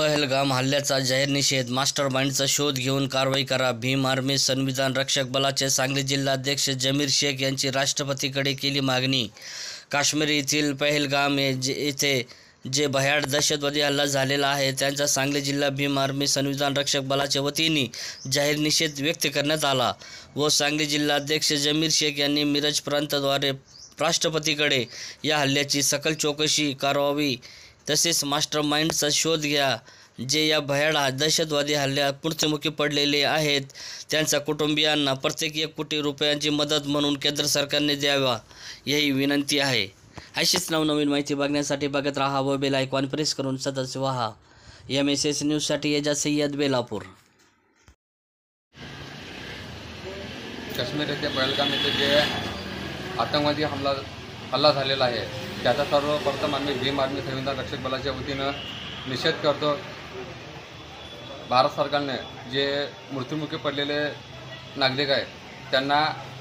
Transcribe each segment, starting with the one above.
पहलगाम हल्ल्याचा जाहीर निषेध, मास्टरमाइंडचा शोध घेऊन कारवाई करा. भीम आर्मी संविधान रक्षक बलाचे सांगली जिल्हाध्यक्ष जमीर शेख यांची राष्ट्रपतींकडे केली मागणी. काश्मीर येथील पहलगाम येथे जे भयाड दहशतवादी हल्ला झालेला आहे त्यांचा सांगली जिल्हा भीम आर्मी संविधान रक्षक बलाच्या वतीने जाहीर निषेध व्यक्त करण्यात आला व सांगली जिल्हाध्यक्ष जमीर शेख यांनी मिरज प्रांताद्वारे राष्ट्रपतींकडे या हल्ल्याची सखोल चौकशी करावी तसेच मास्टरमाइंडचा शोध घ्या जे या भयाड दहशतवादी हल्ल्यात मृत्युमुखी पडलेले आहेत. त्यांच्या कुटुंबियांना प्रत्येक 1 कोटी रुपयांची मदत म्हणून केंद्र सरकारने द्यावा यही विनंती आहे. अशीच नवनवीन माहिती बघण्यासाठी बघत राहा व बेल आयकॉन प्रेस करून सदस्य व्हा. MSS न्यूजसाठी एजाज सय्यद, बेलापूर. काश्मीर येथे पहलगाम येथे जे आतंकवादी हल्ला झालेला आहे त्याचा सर्वप्रथम आम्ही भीम आर्मी संविधान रक्षक बलाच्या वतीनं निषेध करतो. भारत सरकारने जे मृत्युमुखी पडलेले नागरिक आहेत त्यांना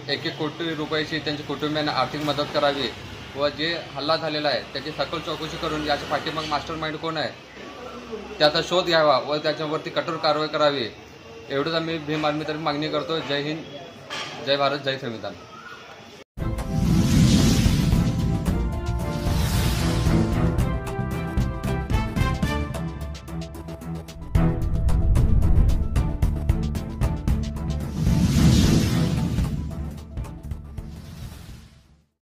1-1 कोटी रुपयाची त्यांच्या कुटुंबियांना आर्थिक मदत करावी व जे हल्ला झालेला आहे त्याची सखोल चौकशी करून याच्या पाठीमाग मास्टरमाइंड कोण आहे त्याचा शोध घ्यावा व त्याच्यावरती कठोर कारवाई करावी एवढंच आम्ही भीम आर्मीतर्फे मागणी करतो. जय हिंद, जय भारत, जय संविधान.